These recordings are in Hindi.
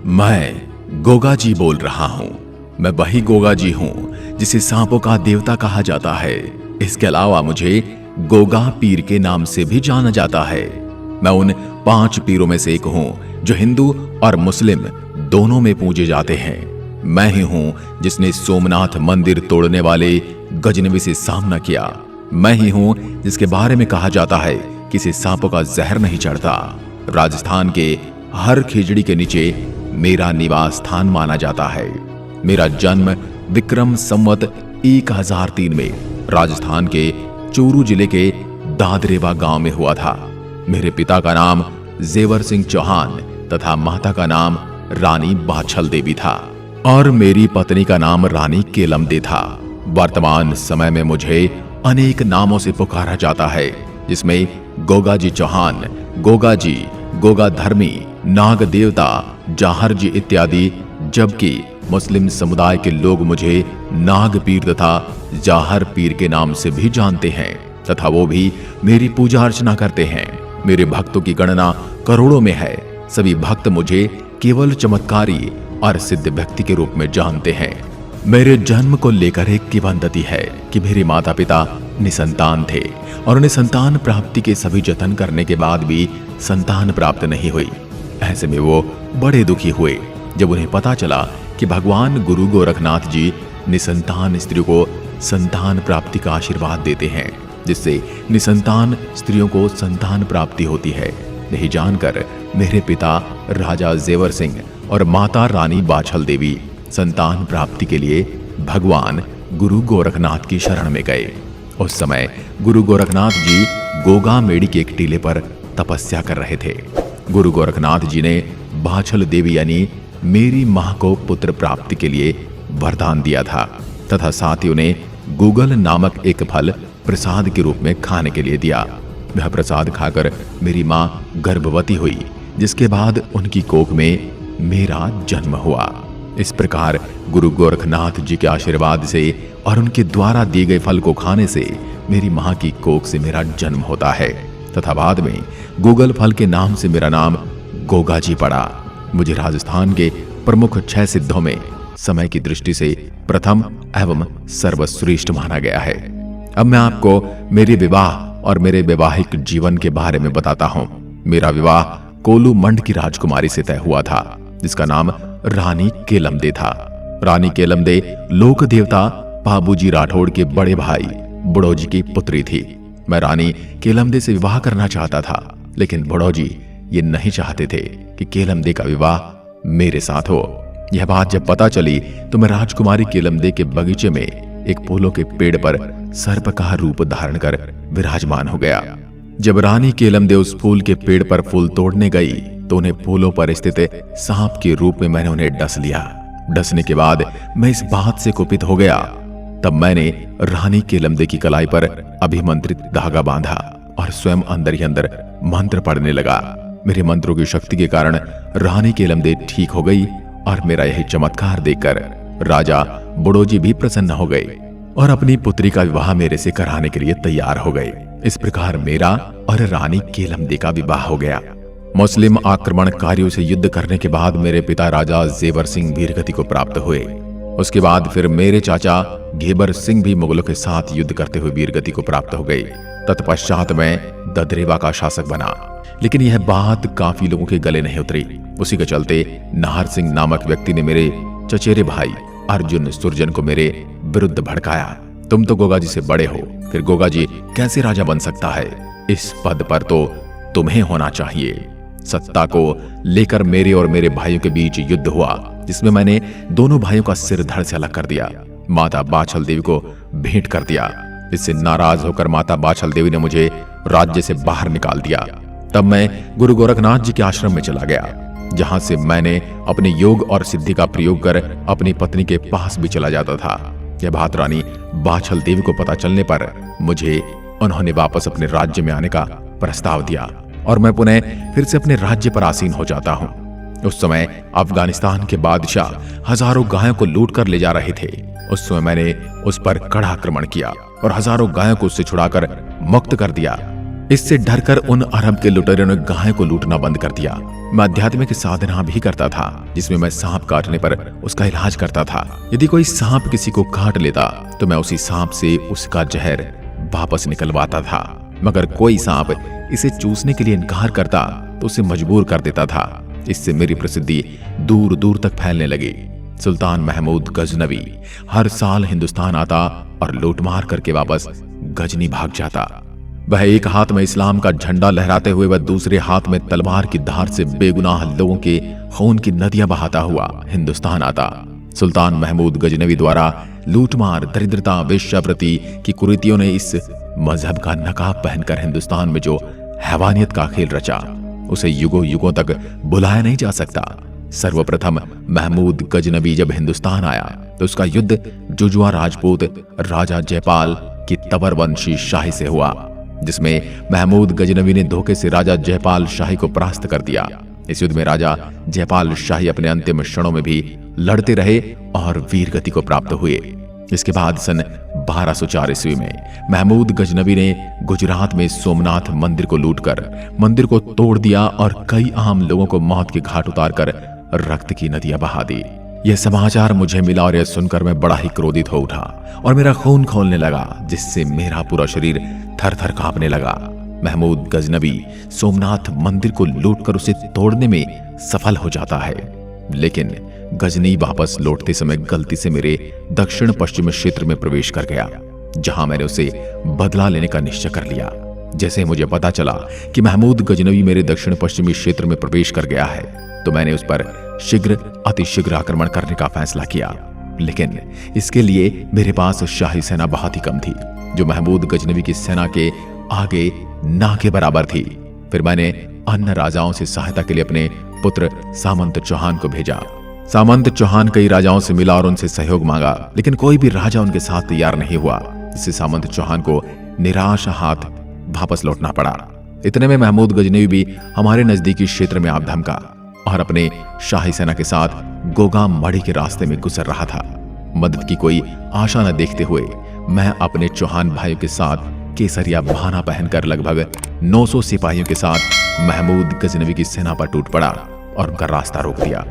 मैं गोगा जी बोल रहा हूँ। मैं वही गोगा जी हूँ जिसे सांपों का देवता कहा जाता है। इसके अलावा मुझे गोगा पीर के नाम से भी जाना जाता है। मैं उन 5 पीरों में से एक हूँ जो हिंदू और मुस्लिम दोनों में पूजे जाते हैं। मैं ही हूँ जिसने सोमनाथ मंदिर तोड़ने वाले गजनवी से सामना किया। मैं ही हूँ जिसके बारे में कहा जाता है कि इसे सांपों का जहर नहीं चढ़ता। राजस्थान के हर खिचड़ी के नीचे मेरा निवास स्थान माना जाता है। मेरा जन्म विक्रम संवत 1003 में राजस्थान के चूरू जिले के दादरेवा गांव में हुआ था। मेरे पिता का नाम जेवर सिंह चौहान तथा माता का नाम रानी बाछल देवी था और मेरी पत्नी का नाम रानी केलमदे था। वर्तमान समय में मुझे अनेक नामों से पुकारा जाता है, जिसमें गोगा जी चौहान, गोगा जी, गोगा धर्मी, नाग देवता, जाहर जी इत्यादि, जबकि मुस्लिम समुदाय के लोग मुझे नाग पीर तथा जाहर पीर के नाम से भी जानते हैं तथा वो भी मेरी पूजा अर्चना करते हैं। मेरे भक्तों की गणना करोड़ों में है। सभी भक्त मुझे केवल चमत्कारी और सिद्ध व्यक्ति के रूप में जानते हैं। मेरे जन्म को लेकर एक किंवदंती है कि मेरे माता पिता निसंतान थे और उन्हें संतान प्राप्ति के सभी जतन करने के बाद भी संतान प्राप्त नहीं हुई। ऐसे में वो बड़े दुखी हुए जब उन्हें पता चला कि भगवान गुरु गोरखनाथ जी निसंतान स्त्रियों को संतान प्राप्ति का आशीर्वाद देते हैं, जिससे निसंतान स्त्रियों को संतान प्राप्ति होती है। यही जानकर मेरे पिता राजा जेवर सिंह और माता रानी बाछल देवी संतान प्राप्ति के लिए भगवान गुरु गोरखनाथ की शरण में गए। उस समय गुरु गोरखनाथ जी गोगा मेड़ी के एक टीले पर तपस्या कर रहे थे। गुरु गोरखनाथ जी ने बाछल देवी यानी मेरी मां को पुत्र प्राप्ति के लिए वरदान दिया था तथा साथ ही उन्हें गूगल नामक एक फल प्रसाद के रूप में खाने के लिए दिया। वह प्रसाद खाकर मेरी मां गर्भवती हुई, जिसके बाद उनकी कोख में मेरा जन्म हुआ। इस प्रकार गुरु गोरखनाथ जी के आशीर्वाद से और उनके द्वारा दिए गए फल को खाने से मेरी मां की कोख से मेरा जन्म होता है तथा बाद में गूगल फल के नाम से मेरा नाम गोगा जी पड़ा। मुझे राजस्थान के प्रमुख 6 सिद्धों में समय की दृष्टि से प्रथम एवं सर्वश्रेष्ठ माना गया है। अब मैं आपको मेरे विवाह और मेरे वैवाहिक जीवन के बारे में बताता हूँ। मेरा विवाह कोलू मंड की राजकुमारी से तय हुआ था, जिसका नाम रानी केलमदे था। रानी केलमदे लोक देवता बाबूजी राठौड़ के बड़े भाई बुढ़ोजी की पुत्री थी। मैं रानी केलमदे से विवाह करना चाहता था, लेकिन बुढ़ोजी ये नहीं चाहते थे कि केलमदे का विवाह मेरे साथ हो। यह बात जब पता चली तो मैं राजकुमारी केलमदे के बगीचे में एक फूलों के पेड़ पर सर्प का रूप धारण कर विराजमान हो गया। जब रानी केलमदे उस फूल के पेड़ पर फूल तोड़ने गई तो उन्हें फूलों पर स्थित सांप के रूप में मैंने उन्हें डस लिया। डसने के बाद मैं इस बात से कुपित हो गया। तब मैंने रानी केलमदे की कलाई पर अभिमंत्रित धागा बांधा और स्वयं अंदर ही अंदर मंत्र पढ़ने लगा। मेरे मंत्रों की शक्ति के कारण रानी केलमदे ठीक हो गई और मेरा यही चमत्कार देखकर राजा बुढ़ोजी भी प्रसन्न हो गए और अपनी पुत्री का विवाह मेरे से कराने के लिए तैयार हो गए। इस प्रकार मेरा और रानी केलमदे का विवाह हो गया। मुस्लिम आक्रमणकारियों से युद्ध करने के बाद मेरे पिता राजा जेवर सिंह वीरगति को प्राप्त हुए। उसके बाद फिर मेरे चाचा घेबर सिंह भी मुगलों के साथ युद्ध करते हुए वीरगति को प्राप्त हो गए। तत्पश्चात मैं ददरेवा का शासक बना, लेकिन यह बात काफी लोगों के गले नहीं उतरी। उसी के चलते नाहर सिंह नामक व्यक्ति ने मेरे चचेरे भाई अर्जुन सुरजन को मेरे विरुद्ध भड़काया। तुम तो गोगा जी से बड़े हो, फिर गोगा जी कैसे राजा बन सकता है? इस पद पर तो तुम्हें होना चाहिए। सत्ता को लेकर मेरे और मेरे भाइयों के बीच युद्ध हुआ, जिसमें मैंने दोनों भाइयों का सिर धड़ से अलग कर दिया। माता बाछल देवी को भेंट कर दिया। इससे नाराज होकर माता बाछल देवी ने मुझे राज्य से बाहर निकाल दिया। तब मैं गुरु गोरखनाथ जी के आश्रम में चला गया, जहां से मैंने अपने योग और सिद्धि का प्रयोग कर अपनी पत्नी के पास भी चला जाता था। यह बात रानी बाछल देवी को पता चलने पर मुझे उन्होंने वापस अपने राज्य में आने का प्रस्ताव दिया और मैं पुनः फिर से अपने राज्य पर आसीन हो जाता हूँ। उस समय अफगानिस्तान के बादशाह हजारों गायों को लूट कर ले जा रहे थे। उस समय मैंने उस पर कड़ा आक्रमण किया और हजारों गायों को उससे छुड़ाकर मुक्त कर दिया। इससे डरकर उन अरब के लुटेरों ने गाय को लूटना बंद कर दिया। मैं आध्यात्मिक साधना भी करता था, जिसमें मैं सांप काटने पर उसका इलाज करता था। यदि कोई सांप किसी को काट लेता तो मैं उसी सांप से उसका जहर वापस निकलवाता था, मगर कोई सांप इसे चूसने के लिए इनकार करता तो उसे मजबूर कर देता था। इससे मेरी प्रसिद्धि दूर दूर तक फैलने लगी। सुल्तान महमूद गजनवी हर साल हिंदुस्तान आता और लूटमार करके वापस गजनी भाग जाता। वह एक हाथ में इस्लाम का झंडा लहराते हुए वह दूसरे हाथ में तलवार की धार से बेगुनाह लोगों के खून की नदियां बहाता हुआ हिंदुस्तान आता। सुल्तान महमूद गजनवी द्वारा लूटमार, दरिद्रता, वेश्यावृत्ति की कुरीतियों ने इस मजहब का नकाब पहनकर हिंदुस्तान में जो हैवानियत का खेल रचा, उसे युगों युगों तक भुलाया नहीं जा सकता। सर्वप्रथम महमूद गजनवी जब हिंदुस्तान आया तो उसका युद्ध जुजुआ राजपूत राजा जयपाल की तवरवंशी शाही से हुआ, जिसमें महमूद गजनवी ने धोखे से राजा जयपाल शाही को परास्त कर दिया। इस युद्ध में राजा जयपाल शाही अपने अंतिम क्षणों में भी लड़ते रहे और वीरगति को प्राप्त हुए। इसके बाद सन 1204 ईस्वी में महमूद गजनवी ने गुजरात में सोमनाथ मंदिर को लूटकर मंदिर को तोड़ दिया और कई आम लोगों को मौत के घाट उतारकर रक्त की नदियां बहा दी। यह समाचार मुझे मिला और यह सुनकर मैं बड़ा ही क्रोधित हो उठा और मेरा खून खौलने लगा, जिससे मेरा पूरा शरीर थर थर कांपने लगा। महमूद गजनवी सोमनाथ मंदिर को लूटकर उसे तोड़ने में सफल हो जाता है, लेकिन गजनी वापस लौटते समय गलती से मेरे दक्षिण पश्चिम क्षेत्र में प्रवेश कर गया, जहां मैंने उसे बदला लेने का निश्चय कर लिया। जैसे मुझे पता चला कि महमूद गजनवी मेरे दक्षिण पश्चिमी क्षेत्र में प्रवेश कर गया है, तो मैंने उस पर अतिशीघ्र आक्रमण करने का फैसला किया। लेकिन इसके लिए मेरे पास शाही सेना बहुत ही कम थी, जो महमूद गजनवी की सेना के आगे ना के बराबर थी। फिर मैंने अन्य राजाओं से सहायता के लिए अपने पुत्र सामंत चौहान को भेजा। सामंत चौहान कई राजाओं से मिला और उनसे सहयोग मांगा, लेकिन कोई भी राजा उनके साथ तैयार नहीं हुआ, जिससे सामंत चौहान को निराश हाथ वापस लौटना पड़ा। इतने में महमूद गजनवी भी हमारे नजदीकी क्षेत्र में आप धमका और अपने शाही सेना के साथ गोगाम मढ़ी के रास्ते में गुजर रहा था। मदद की कोई आशा न देखते हुए मैं अपने चौहान भाइयों के साथ केसरिया बहाना पहनकर लगभग 900 सिपाहियों के साथ महमूद गजनवी की सेना पर टूट पड़ा और उनका रास्ता रोक दिया।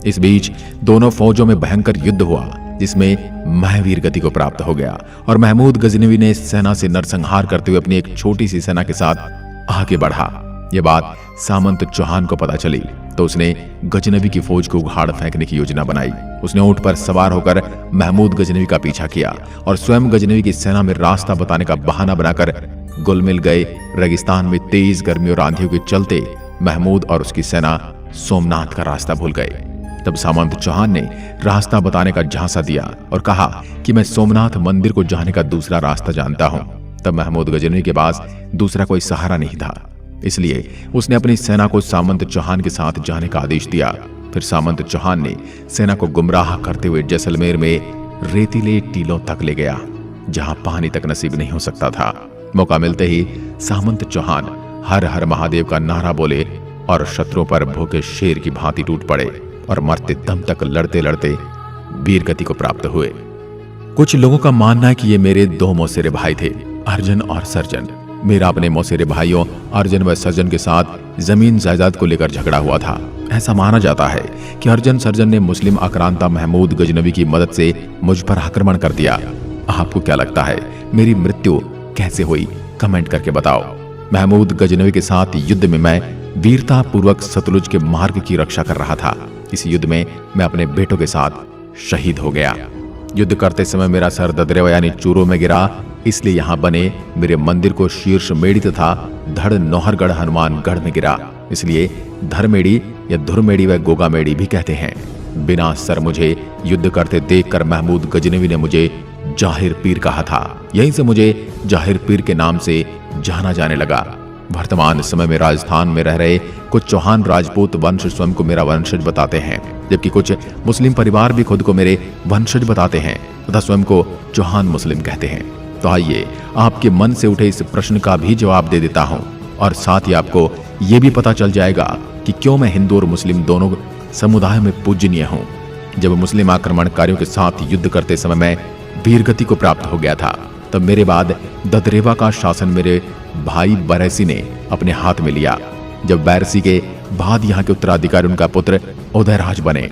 इस बीच दोनों फौजों में भयंकर युद्ध हुआ, जिसमें मैं वीरगति को प्राप्त हो गया और महमूद गजनवी ने सेना से नरसंहार करते हुए अपनी एक छोटी सी सेना के साथ आगे बढ़ा। यह बात सामंत चौहान को पता चली तो उसने गजनवी की फौज को उखाड़ फेंकने की योजना बनाई। उसने ऊंट पर सवार होकर महमूद गजनवी का पीछा किया और स्वयं गजनवी की सेना में रास्ता बताने का बहाना बनाकर गुलमिल गए रेगिस्तान में तेज गर्मी और आंधियों के चलते महमूद और उसकी सेना सोमनाथ का रास्ता भूल गए। तब सामंत चौहान ने रास्ता बताने का झांसा दिया और कहा कि मैं सोमनाथ मंदिर को जाने का दूसरा रास्ता जानता हूं। तब महमूद गजनवी के पास दूसरा कोई सहारा नहीं था, इसलिए उसने अपनी सेना को सामंत चौहान के साथ जाने का आदेश दिया। फिर सामंत चौहान ने सेना को गुमराह करते हुए जैसलमेर में रेतीले टीलों तक ले गया, जहां पानी तक नसीब नहीं हो सकता था। मौका मिलते ही सामंत चौहान हर हर महादेव का नारा बोले और शत्रुओं पर भूखे शेर की भांति टूट पड़े और मरते दम तक लड़ते लड़ते वीरगति को प्राप्त हुए। कुछ लोगों का मानना है कि ये मेरे दो मौसेरे भाई थे, अर्जन और सर्जन। मेरा अपने मौसेरे भाइयों अर्जन व सर्जन के साथ जमीन जायदाद को लेकर झगड़ा हुआ था। ऐसा माना जाता है कि अर्जन सर्जन ने मुस्लिम आक्रांता महमूद गजनवी की मदद से मुझ पर आक्रमण कर दिया। आपको क्या लगता है मेरी मृत्यु कैसे हुई? कमेंट करके बताओ। महमूद गजनवी के साथ युद्ध में मैं वीरता पूर्वक सतलुज के मार्ग की रक्षा कर रहा था। इस युद्ध में मैं अपने बेटों के साथ शहीद हो गया। युद्ध करते समय मेरा सर ददरेवा यानी चूरों में गिरा, इसलिए यहाँ बने मेरे मंदिर को शीर्ष मेड़ी तथा धड़ नौहरगढ़ हनुमानगढ़ में गिरा, इसलिए धरमेड़ी या धुरमेड़ी व गोगामेड़ी भी कहते हैं। बिना सर मुझे युद्ध करते देखकर महमूद गजनवी ने मुझे जाहिर पीर कहा था। यहीं से मुझे जाहिर पीर के नाम से जाना जाने लगा। वर्तमान समय में राजस्थान में रह रहे कुछ चौहान राजपूत वंश स्वयं को मेरा वंशज बताते हैं, जबकि कुछ मुस्लिम परिवार भी खुद को मेरे वंशज बताते हैं तथा स्वयं को चौहान मुस्लिम कहते हैं। तो आइए आपके मन से उठे इस प्रश्न का भी जवाब दे देता हूं और साथ ही आपको यह भी पता चल जाएगा कि क्यों मैं हिंदू और मुस्लिम दोनों समुदाय में पूजनीय हूं। जब मुस्लिम आक्रमणकारियों के साथ युद्ध करते समय मैं वीरगति को प्राप्त हो गया था, तब मेरे बाद ददरेवा का शासन मेरे भाई बैरसी ने अपने हाथ में लिया। जब बैरसी के बाद यहाँ के उत्तराधिकारी उनका पुत्र उदयराज बने।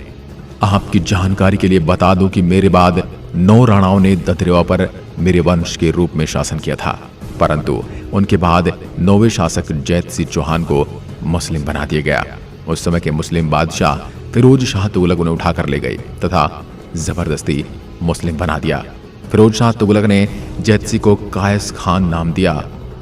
आपकी जानकारी के लिए बता दूं कि मेरे बाद 9 राणाओं ने ददरेवा पर मेरे वंश के रूप में शासन किया था, परंतु उनके बाद 9वें शासक जैत सिंह चौहान को मुस्लिम बना दिया गया। उस समय के मुस्लिम बादशाह फिरोज शाह तुगलक उन्हें उठाकर ले गए तथा जबरदस्ती मुस्लिम बना दिया। फिरोज शाह तुगलक ने जैत सिंह को कायस खान नाम दिया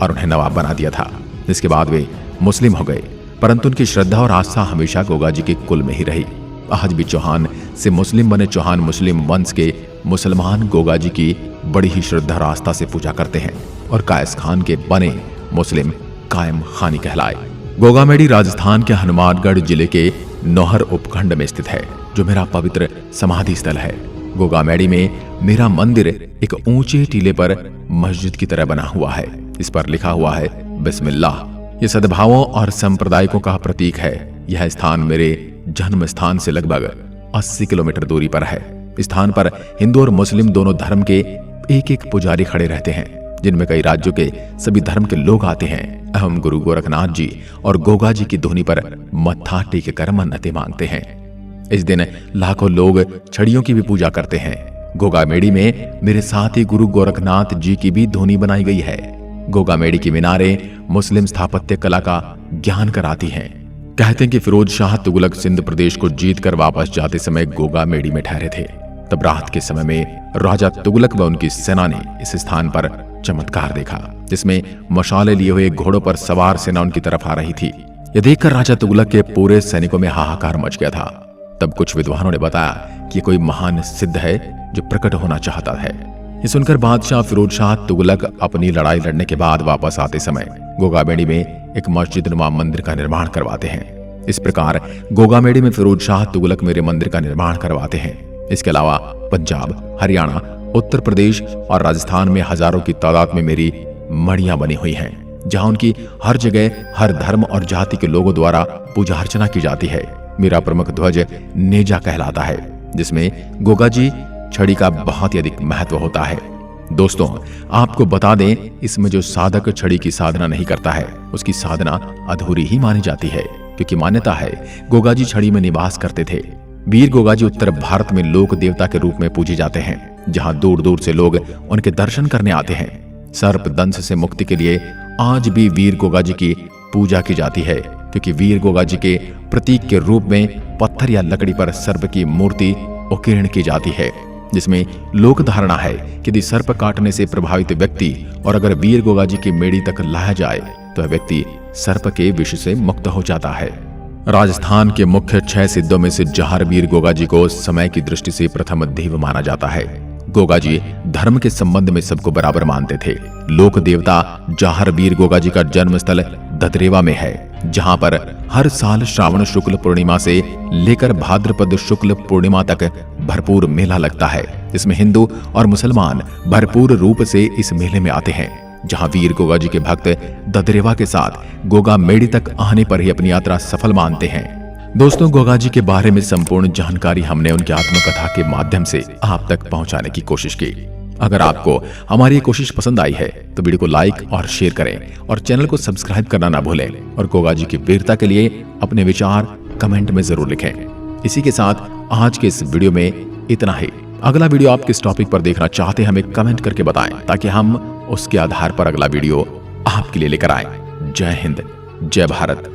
और उन्हें नवाब बना दिया था। इसके बाद वे मुस्लिम हो गए, परंतु उनकी श्रद्धा और आस्था हमेशा गोगाजी के कुल में ही रही। आज भी चौहान से मुस्लिम बने चौहान मुस्लिम वंश के मुसलमान गोगाजी की बड़ी ही श्रद्धा और आस्था से पूजा करते हैं और कायस खान के बने मुस्लिम कायम खानी कहलाए। गोगामेड़ी राजस्थान के हनुमानगढ़ जिले के नौहर उपखंड में स्थित है, जो मेरा पवित्र समाधि स्थल है। गोगामेड़ी में मेरा मंदिर एक ऊंचे टीले पर मस्जिद की तरह बना हुआ है। इस पर लिखा हुआ है बिस्मिल्लाह। यह सद्भावों और सांप्रदायिकों का प्रतीक है। यह स्थान मेरे जन्म स्थान से लगभग 80 किलोमीटर दूरी पर है। इस स्थान पर हिंदू और मुस्लिम दोनों धर्म के एक एक पुजारी खड़े रहते हैं, जिनमें कई राज्यों के सभी धर्म के लोग आते हैं। हम गुरु गोरखनाथ जी और गोगा जी की धुनी पर मत्था टेक कर मन्नतें मांगते हैं। इस दिन लाखों लोग छड़ियों की भी पूजा करते हैं। गोगामेड़ी में मेरे साथ ही गुरु गोरखनाथ जी की भी धुनी बनाई गई है। गोगामेड़ी की मीनारें मुस्लिम स्थापत्य कला का ज्ञान कराती हैं। कहते हैं कि फिरोज शाह तुगलक सिंध प्रदेश को जीतकर वापस जाते समय गोगामेड़ी में ठहरे थे। तब रात के समय में राजा तुगलक व उनकी सेना ने इस स्थान पर चमत्कार देखा, जिसमें मशाले लिए हुए घोड़ों पर सवार सेना उनकी तरफ आ रही थी। यह देखकर राजा तुगलक के पूरे सैनिकों में हाहाकार मच गया था। तब कुछ विद्वानों ने बताया कि कोई महान सिद्ध है जो प्रकट होना चाहता है। ये सुनकर बादशाह फिरोज शाह तुगलक अपनी लड़ाई लड़ने के बाद वापस आते समय गोगामेड़ी में एक मस्जिद नुमा मंदिर का निर्माण करवाते हैं। इस प्रकार गोगामेड़ी में फिरोज शाह तुगलक मेरे मंदिर का निर्माण करवाते हैं। इसके अलावा पंजाब, हरियाणा, उत्तर प्रदेश और राजस्थान में हजारों की तादाद में मेरी मड़ियां बनी हुई हैं, जहां उनकी हर जगह हर धर्म और जाति के लोगों द्वारा पूजा अर्चना की जाती है। मेरा प्रमुख ध्वज नेजा कहलाता है, जिसमें गोगा जी छड़ी का बहुत ही अधिक महत्व होता है। दोस्तों, आपको बता दें, इसमें जो साधक छड़ी की साधना नहीं करता है, उसकी साधना अधूरी ही मानी जाती है, क्योंकि मान्यता है गोगा जी छड़ी में निवास करते थे। वीर गोगा जी उत्तर भारत में लोक देवता के रूप में पूजे जाते हैं, जहां दूर दूर से लोग उनके दर्शन करने आते हैं। सर्प दंश से मुक्ति के लिए आज भी वीर गोगा जी की पूजा की जाती है, क्योंकि वीर गोगा जी के प्रतीक के रूप में पत्थर या लकड़ी पर सर्प की मूर्ति उत्कीर्ण की जाती है, जिसमें लोक धारणा है कि यदि सर्प काटने से प्रभावित व्यक्ति और अगर वीर गोगा जी की मेड़ी तक लाया जाए तो वह व्यक्ति सर्प के विष से मुक्त हो जाता है। राजस्थान के मुख्य 6 सिद्धों में से जहार वीर गोगा जी को समय की दृष्टि से प्रथम देव माना जाता है। गोगा जी धर्म के संबंध में सबको बराबर मानते थे। लोक देवता जहार वीर गोगा जी का जन्म स्थल ददरेवा में है, जहां पर हर साल श्रावण शुक्ल पूर्णिमा से लेकर भाद्रपद शुक्ल पूर्णिमा तक भरपूर मेला लगता है। इसमें हिंदू और मुसलमान भरपूर रूप से इस मेले में आते हैं, जहां वीर गोगा जी के भक्त ददरेवा के साथ गोगामेड़ी तक आने पर ही अपनी यात्रा सफल मानते हैं। दोस्तों, गोगा जी के बारे में संपूर्ण जानकारी हमने उनकी आत्मकथा के माध्यम से आप तक पहुंचाने की कोशिश की। अगर आपको हमारी ये कोशिश पसंद आई है तो वीडियो को लाइक और शेयर करें और चैनल को सब्सक्राइब करना ना भूलें और गोगा जी की वीरता के लिए अपने विचार कमेंट में जरूर लिखें। इसी के साथ आज के इस वीडियो में इतना ही। अगला वीडियो आप किस टॉपिक पर देखना चाहते हैं हमें कमेंट करके बताएं, ताकि हम उसके आधार पर अगला वीडियो आपके लिए लेकर आए। जय हिंद, जय भारत।